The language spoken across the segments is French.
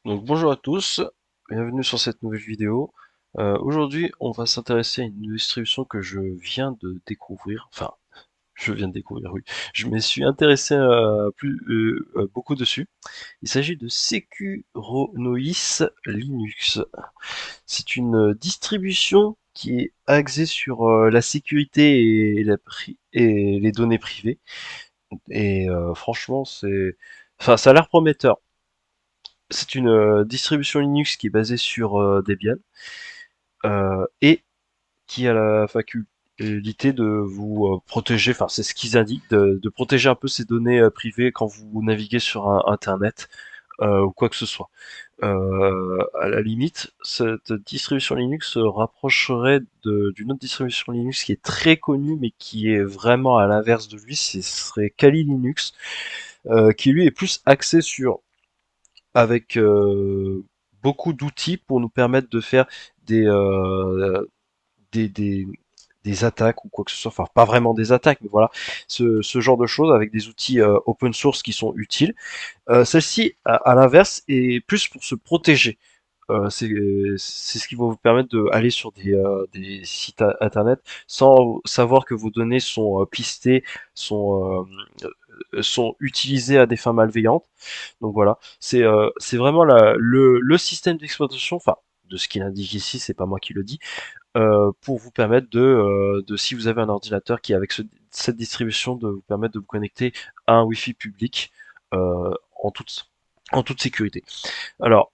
Donc bonjour à tous, bienvenue sur cette nouvelle vidéo. Aujourd'hui, on va s'intéresser à une distribution que je viens de découvrir. Enfin, je viens de découvrir, oui. Je me suis intéressé beaucoup dessus. Il s'agit de Securonois Linux. C'est une distribution qui est axée sur la sécurité et les données privées. Et franchement, enfin, ça a l'air prometteur. C'est une distribution Linux qui est basée sur Debian et qui a la faculté de vous protéger, enfin c'est ce qu'ils indiquent, de protéger un peu ces données privées quand vous naviguez sur Internet ou quoi que ce soit. À la limite, cette distribution Linux se rapprocherait d'une autre distribution Linux qui est très connue mais qui est vraiment à l'inverse de lui, ce serait Kali Linux, qui lui est plus axé sur avec beaucoup d'outils pour nous permettre de faire des, euh, des, des, des attaques ou quoi que ce soit. Enfin, pas vraiment des attaques, mais voilà, ce genre de choses avec des outils open source qui sont utiles. Celle-ci, à l'inverse, est plus pour se protéger. C'est ce qui va vous permettre d'aller sur des sites internet sans savoir que vos données sont pistées, sont utilisées à des fins malveillantes. Donc voilà, c'est vraiment le système d'exploitation, enfin de ce qu'il indique ici, c'est pas moi qui le dis, pour vous permettre si vous avez un ordinateur qui est avec cette distribution, de vous permettre de vous connecter à un Wi-Fi public euh, en toute en toute sécurité. Alors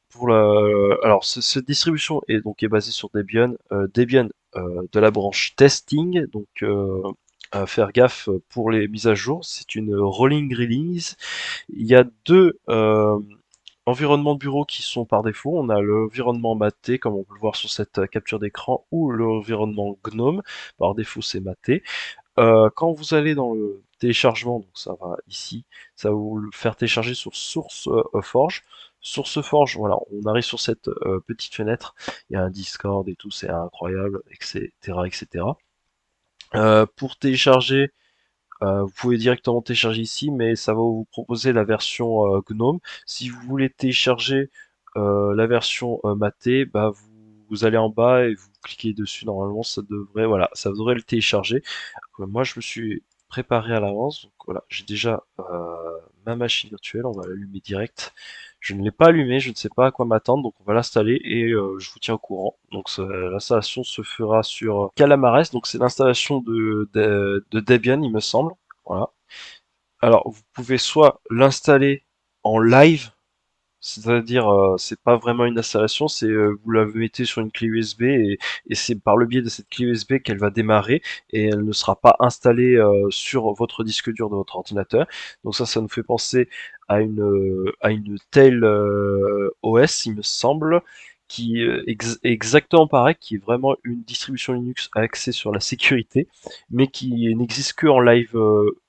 cette distribution est basée sur Debian, Debian de la branche testing, donc à faire gaffe pour les mises à jour. C'est une rolling release. Il y a deux environnements de bureau qui sont par défaut. On a l'environnement maté, comme on peut le voir sur cette capture d'écran, ou l'environnement GNOME. Par défaut, c'est maté. Quand vous allez dans le téléchargement, donc ça va ici, ça va vous le faire télécharger sur SourceForge. SourceForge, voilà, on arrive sur cette petite fenêtre. Il y a un Discord et tout, c'est incroyable, etc., etc. Pour télécharger, vous pouvez directement télécharger ici, mais ça va vous proposer la version GNOME. Si vous voulez télécharger la version Maté, bah vous allez en bas et vous cliquez dessus. Normalement, voilà, ça devrait le télécharger. Moi, je me suis préparé à l'avance. Donc voilà, j'ai déjà ma machine virtuelle. On va l'allumer direct. Je ne l'ai pas allumé, je ne sais pas à quoi m'attendre, donc on va l'installer et je vous tiens au courant. Donc l'installation se fera sur Calamares, donc c'est l'installation de Debian, il me semble. Voilà. Alors vous pouvez soit l'installer en live, c'est-à-dire, c'est pas vraiment une installation, c'est vous la mettez sur une clé USB et c'est par le biais de cette clé USB qu'elle va démarrer et elle ne sera pas installée sur votre disque dur de votre ordinateur. Donc ça nous fait penser à une telle OS, il me semble, qui est exactement pareil, qui est vraiment une distribution Linux axée sur la sécurité, mais qui n'existe que en live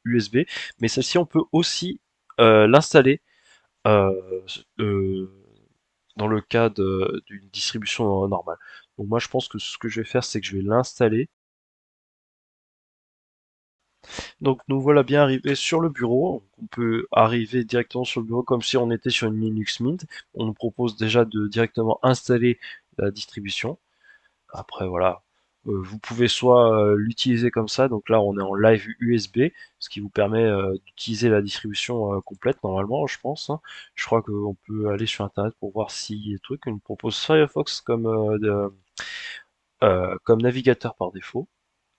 USB. Mais celle-ci, on peut aussi l'installer euh, euh, dans le cas d'une distribution normale. Donc moi je pense que ce que je vais faire c'est que je vais l'installer. Donc nous voilà bien arrivés sur le bureau. On peut arriver directement sur le bureau comme si on était sur une Linux Mint. On nous propose déjà de directement installer la distribution. Après voilà, vous pouvez soit l'utiliser comme ça, donc là on est en live USB, ce qui vous permet d'utiliser la distribution complète normalement, je pense, hein. Je crois qu'on peut aller sur internet pour voir si y a des trucs. On nous propose Firefox comme navigateur par défaut.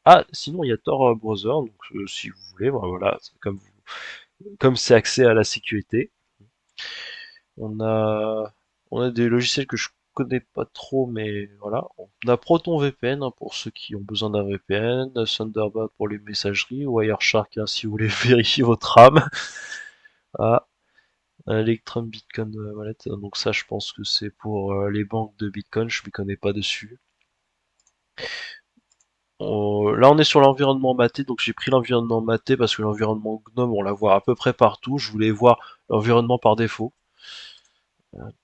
Ah, sinon il y a Tor Browser, donc si vous voulez, voilà, comme c'est accès à la sécurité. On a, on a des logiciels que je connais pas trop, mais voilà. On a Proton VPN hein, pour ceux qui ont besoin d'un VPN, Thunderbird pour les messageries, Wireshark hein, si vous voulez vérifier votre RAM. Ah, Electrum Bitcoin Wallet. Donc ça, je pense que c'est pour les banques de Bitcoin. Je m'y connais pas dessus. Là, on est sur l'environnement maté, donc j'ai pris l'environnement maté parce que l'environnement GNOME, on la voit à peu près partout. Je voulais voir l'environnement par défaut. Tac,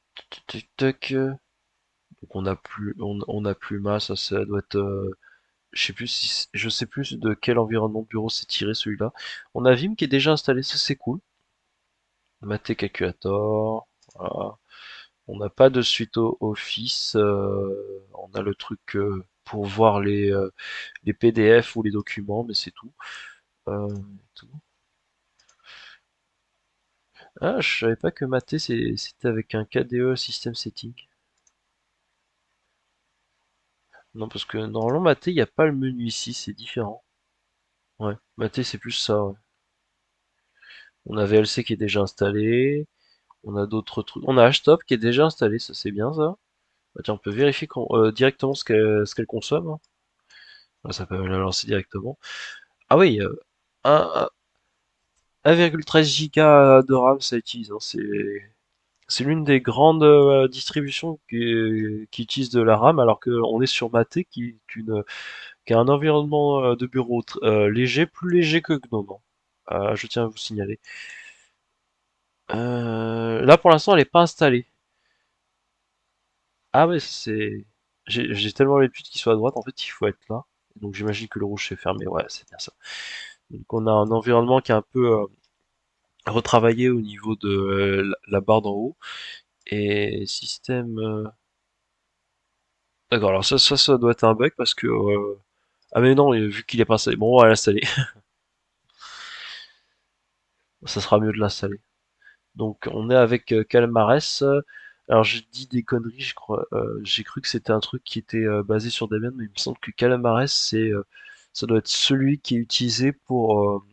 tac, tac. Donc on a plus masse, ça doit être je sais plus de quel environnement de bureau c'est tiré celui-là. On a Vim qui est déjà installé, ça c'est cool. Maté Calculator, voilà. On n'a pas de suite au Office. On a le truc pour voir les PDF ou les documents, mais c'est tout. Tout. Ah, je savais pas que Maté c'était avec un KDE System Setting. Non, parce que normalement Maté, il n'y a pas le menu ici, c'est différent. Ouais, Maté c'est plus ça. Ouais. On a VLC qui est déjà installé. On a d'autres trucs. On a Htop qui est déjà installé, ça c'est bien ça. Bah, tiens, on peut vérifier directement ce qu'elle consomme, hein. Ah, ça peut la lancer directement. Ah oui, 1,13 Go de RAM ça utilise, hein. C'est l'une des grandes distributions qui utilise de la RAM, alors qu'on est sur Mate qui a un environnement de bureau léger, plus léger que GNOME, hein. Je tiens à vous signaler. Là pour l'instant elle n'est pas installée. Ah ouais, c'est. J'ai tellement l'habitude qu'il soit à droite, en fait, il faut être là. Donc j'imagine que le rouge c'est fermé, ouais, c'est bien ça. Donc on a un environnement qui est un peu retravaillé au niveau de la barre d'en haut. Et système. D'accord, alors ça doit être un bug parce que. Ah mais non, vu qu'il est pas installé. Bon, on va l'installer. Ça sera mieux de l'installer. Donc on est avec Calamares. Alors j'ai dit des conneries, je crois. J'ai cru que c'était un truc qui était basé sur Debian, mais il me semble que Calamares ça doit être celui qui est utilisé pour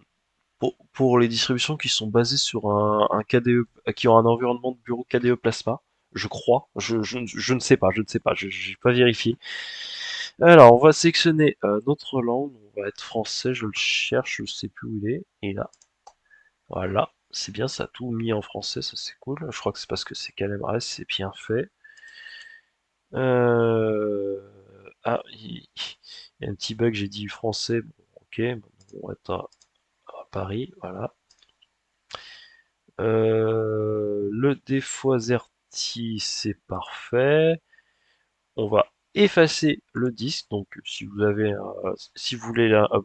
les distributions qui sont basées sur un KDE, qui ont un environnement de bureau KDE Plasma. Je crois. Je ne sais pas, je ne sais pas. Je n'ai pas vérifié. Alors on va sélectionner notre langue. On va être français. Je le cherche. Je sais plus où il est. Et là, voilà. C'est bien, ça a tout mis en français, ça c'est cool. Je crois que c'est parce que c'est Calabres, c'est bien fait. Euh... Ah, il y a un petit bug, j'ai dit français. Bon, ok, bon, on va être à Paris, voilà. Le défaut-zerti, c'est parfait. On va effacer le disque. Donc, si vous voulez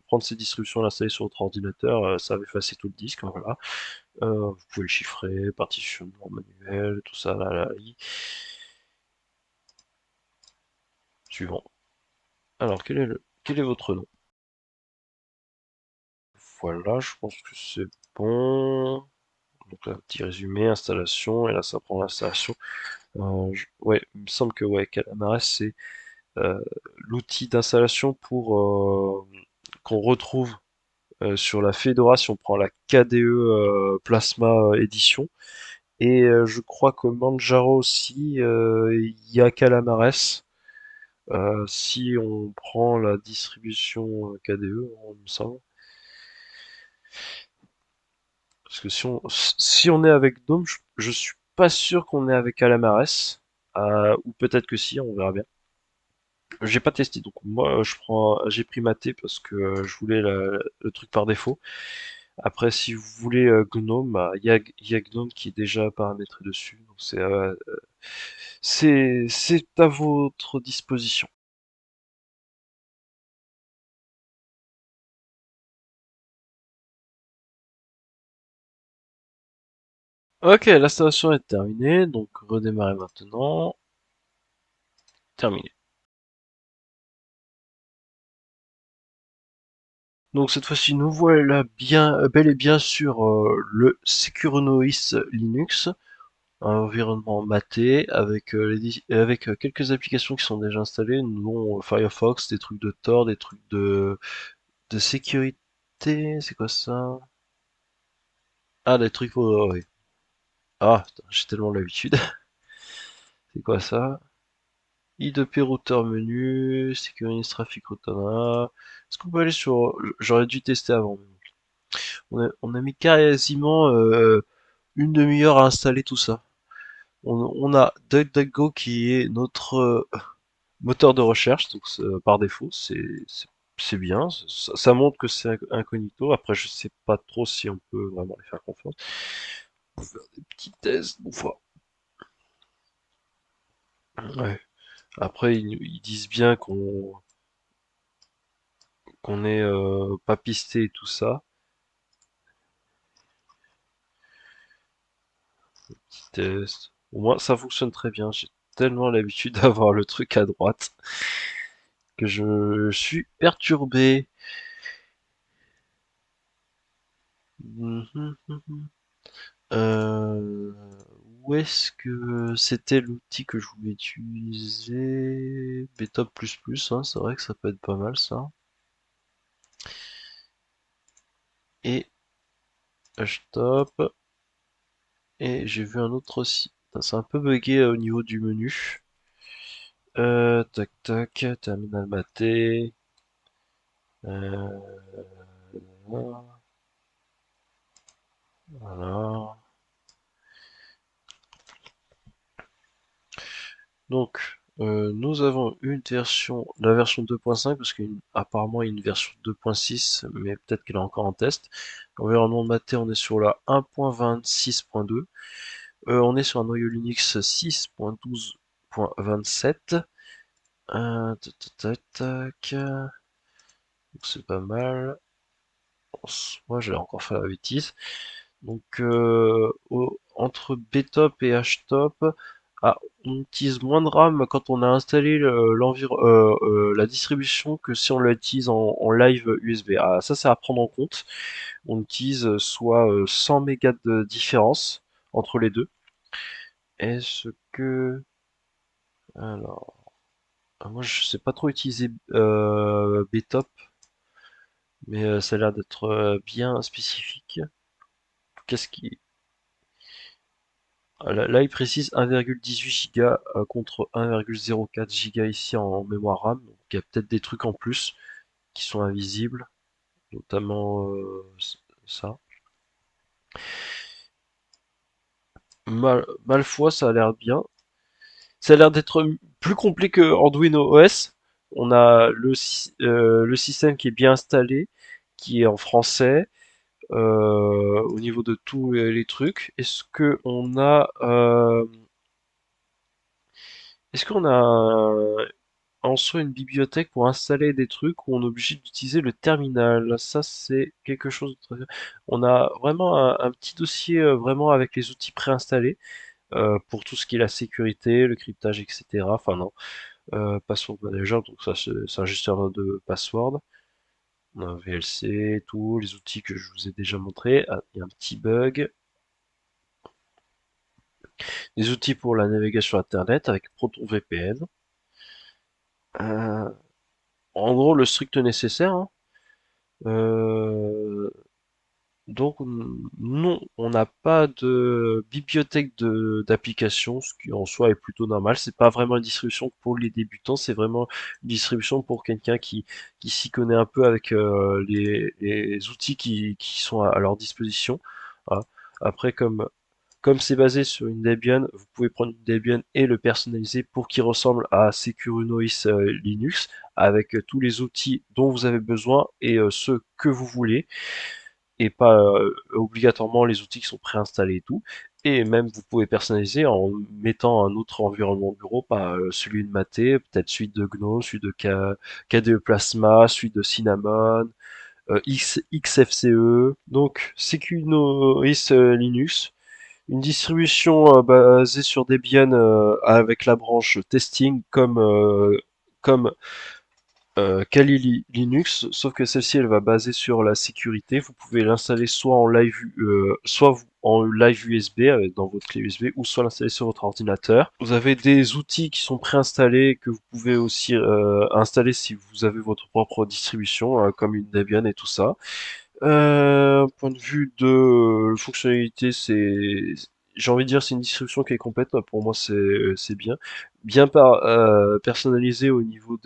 prendre ces distributions et l'installer sur votre ordinateur, ça va effacer tout le disque. Voilà. Vous pouvez le chiffrer, partitionnement manuel, tout ça, suivant. Alors, quel est votre nom? Voilà, je pense que c'est bon. Donc là, petit résumé, installation, et là ça prend l'installation. Ouais, il me semble que ouais, Calamares c'est euh, l'outil d'installation pour qu'on retrouve sur la Fedora si on prend la KDE Plasma Edition. Et je crois que Manjaro aussi, il y a Calamares. Si on prend la distribution KDE, il me semble. Parce que si on est avec Dome, je suis pas sûr qu'on est avec Calamares. Ou peut-être que si, on verra bien. J'ai pas testé, donc moi j'ai pris Maté parce que je voulais le truc par défaut. Après, si vous voulez Gnome, bah, il y a Gnome qui est déjà paramétré dessus, donc c'est à votre disposition. Ok, l'installation est terminée, donc redémarrer maintenant. Terminé. Donc cette fois-ci, nous voilà bien, bel et bien sur le Securonois Linux, un environnement maté avec, avec quelques applications qui sont déjà installées, dont Firefox, des trucs de Tor, des trucs de sécurité, c'est quoi ça? Ah, des trucs pour... oui. Ah, putain, j'ai tellement l'habitude. C'est quoi ça? I2P routeur menu, sécurise traffic router. Est-ce qu'on peut aller sur... J'aurais dû tester avant. On a mis quasiment une demi-heure à installer tout ça. On a DuckDuckGo qui est notre moteur de recherche, donc par défaut, c'est bien. Ça montre que c'est incognito. Après, je sais pas trop si on peut vraiment les faire confiance. On va faire des petits tests, bon, ouais. Après, ils disent bien qu'on est pas pisté et tout ça. Petit test. Au moins, ça fonctionne très bien. J'ai tellement l'habitude d'avoir le truc à droite que je suis perturbé. Mhm, mhm. Euh, Où est-ce que c'était l'outil que je voulais utiliser? Betop++, hein, c'est vrai que ça peut être pas mal ça. Et htop. Et j'ai vu un autre aussi. Putain, c'est un peu bugué au niveau du menu. Tac tac, terminal maté. Euh, voilà. Donc, nous avons une version, la version 2.5, parce qu'apparemment il y a une version 2.6, mais peut-être qu'elle est encore en test. Environnement maté, on est sur la 1.26.2. On est sur un noyau Linux 6.12.27. Tac, tac, tac, tac. Donc c'est pas mal. Moi, j'ai encore fait la bêtise. Donc, entre btop et htop, ah, on utilise moins de RAM quand on a installé la distribution que si on l'utilise en live USB. Ah, ça, c'est à prendre en compte. On utilise soit 100 mégas de différence entre les deux. Est-ce que... Alors, moi, je sais pas trop utiliser btop, mais ça a l'air d'être bien spécifique. Qu'est-ce qui... Là, il précise 1,18 Go contre 1,04 Go ici en mémoire RAM. Donc, il y a peut-être des trucs en plus qui sont invisibles, notamment ça. Malfoy, ça a l'air bien. Ça a l'air d'être plus complet que Arduino OS. On a le système qui est bien installé, qui est en français, au niveau de tous les trucs. Est-ce qu'on a en soi une bibliothèque pour installer des trucs où on est obligé d'utiliser le terminal? Ça, c'est quelque chose de très... On a vraiment un petit dossier vraiment avec les outils préinstallés pour tout ce qui est la sécurité, le cryptage, etc. Enfin non, password manager, donc ça c'est un gestionnaire de password. On a un VLC, tout, les outils que je vous ai déjà montrés. Ah, il y a un petit bug. Des outils pour la navigation internet avec ProtonVPN. Euh, En gros, le strict nécessaire, hein. Euh, donc non, on n'a pas de bibliothèque d'applications, ce qui en soi est plutôt normal. C'est pas vraiment une distribution pour les débutants, c'est vraiment une distribution pour quelqu'un qui s'y connaît un peu avec les outils qui sont à leur disposition. Voilà. Après, comme c'est basé sur une Debian, vous pouvez prendre une Debian et le personnaliser pour qu'il ressemble à Securunois Linux, avec tous les outils dont vous avez besoin et ceux que vous voulez, et pas obligatoirement les outils qui sont préinstallés et tout. Et même vous pouvez personnaliser en mettant un autre environnement bureau, pas celui de Mate, peut-être celui de GNOME, celui de KDE Plasma, celui de Cinnamon, XFCE. Donc Secunois Linux, une distribution basée sur Debian avec la branche testing comme Kali Linux, sauf que celle-ci elle va baser sur la sécurité. Vous pouvez l'installer soit en live, en live USB dans votre clé USB, ou soit l'installer sur votre ordinateur. Vous avez des outils qui sont préinstallés que vous pouvez aussi installer si vous avez votre propre distribution, comme une Debian et tout ça. Point de vue de fonctionnalité, j'ai envie de dire, c'est une distribution qui est complète. Pour moi, c'est bien, personnalisé au niveau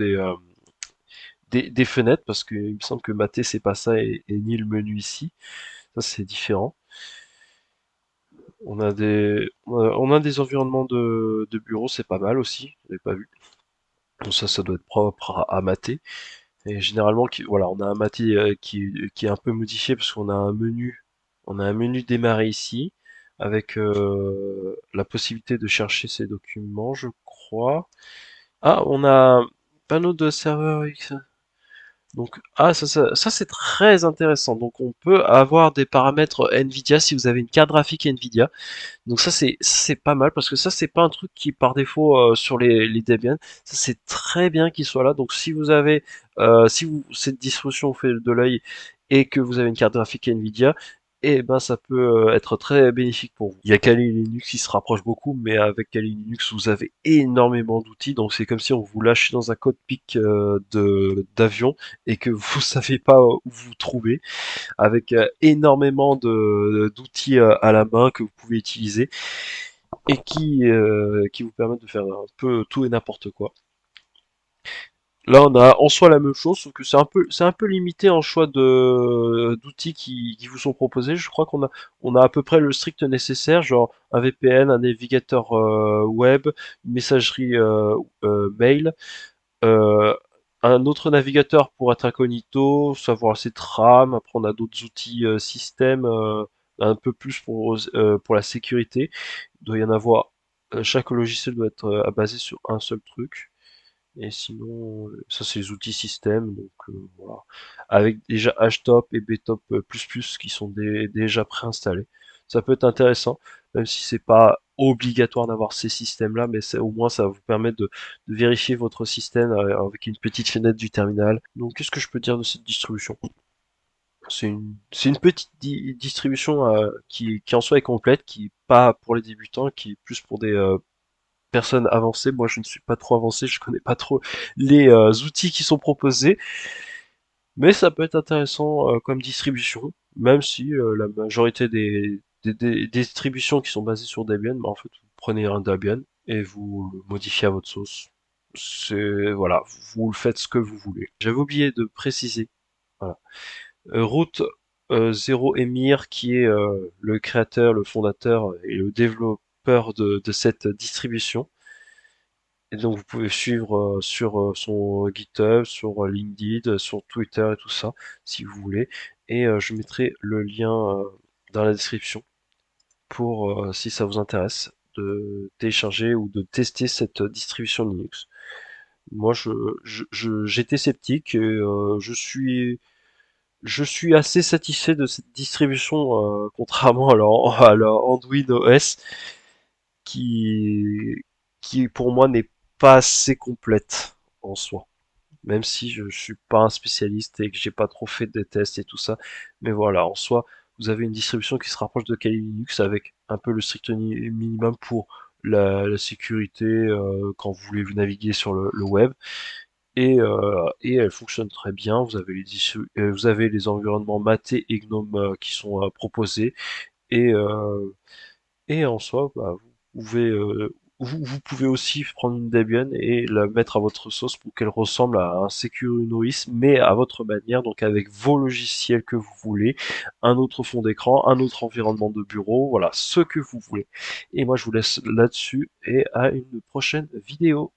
des fenêtres, parce qu'il me semble que Maté c'est pas ça et ni le menu ici. Ça c'est différent. On a des environnements de bureau, c'est pas mal aussi. Je l'ai pas vu. Donc ça doit être propre à Maté. Et généralement, voilà, on a un Maté qui est un peu modifié parce qu'on a un menu. On a un menu démarrer ici avec la possibilité de chercher ses documents, je crois. Ah, on a un panneau de serveur X. Donc, ah, ça c'est très intéressant. Donc, on peut avoir des paramètres Nvidia si vous avez une carte graphique Nvidia. Donc ça c'est pas mal parce que ça c'est pas un truc qui par défaut sur les Debian. Ça c'est très bien qu'il soit là. Donc si vous avez si vous cette distribution vous fait de l'œil et que vous avez une carte graphique Nvidia, et ben ça peut être très bénéfique pour vous. Il y a Kali Linux qui se rapproche beaucoup, mais avec Kali Linux vous avez énormément d'outils. Donc c'est comme si on vous lâchait dans un cockpit de d'avion et que vous savez pas où vous trouvez avec énormément de d'outils à la main que vous pouvez utiliser et qui vous permettent de faire un peu tout et n'importe quoi. Là, on a en soi la même chose, sauf que c'est un peu limité en choix de d'outils qui vous sont proposés. Je crois on a à peu près le strict nécessaire, genre un VPN, un navigateur web, une messagerie mail, euh, un autre navigateur pour être incognito, savoir ses trames. Après, on a d'autres outils système, un peu plus pour la sécurité. Il doit y en avoir. Chaque logiciel doit être basé sur un seul truc. Et sinon, ça c'est les outils système, donc voilà. Avec déjà HTOP et BTOP qui sont déjà préinstallés. Ça peut être intéressant, même si c'est pas obligatoire d'avoir ces systèmes-là, mais au moins ça va vous permettre de vérifier votre système avec une petite fenêtre du terminal. Donc qu'est-ce que je peux dire de cette distribution? C'est une petite distribution qui en soi est complète, qui est pas pour les débutants, qui est plus pour des personnes avancées. Moi, je ne suis pas trop avancé, je connais pas trop les outils qui sont proposés, mais ça peut être intéressant comme distribution, même si la majorité des distributions qui sont basées sur Debian, bah, en fait, vous prenez un Debian et vous le modifiez à votre sauce. C'est voilà, vous le faites ce que vous voulez. J'avais oublié de préciser. Voilà. Root Zero Emir, qui est le créateur, le fondateur et le développeur de cette distribution. Et donc vous pouvez suivre sur son GitHub, sur LinkedIn, sur Twitter et tout ça, si vous voulez. Et je mettrai le lien dans la description pour si ça vous intéresse de télécharger ou de tester cette distribution Linux. Moi, j'étais sceptique et je suis assez satisfait de cette distribution, contrairement à la Android OS, qui, qui pour moi n'est pas assez complète en soi. Même si je suis pas un spécialiste et que j'ai pas trop fait de tests et tout ça. Mais voilà, en soi, vous avez une distribution qui se rapproche de Kali Linux avec un peu le strict minimum pour la sécurité quand vous voulez vous naviguer sur le web. Et elle fonctionne très bien. Vous avez les environnements Mate et GNOME qui sont proposés. Et, euh, et en soi, bah, vous pouvez aussi prendre une Debian et la mettre à votre sauce pour qu'elle ressemble à un Secunois, mais à votre manière, donc avec vos logiciels que vous voulez, un autre fond d'écran, un autre environnement de bureau, voilà, ce que vous voulez. Et moi, je vous laisse là-dessus et à une prochaine vidéo.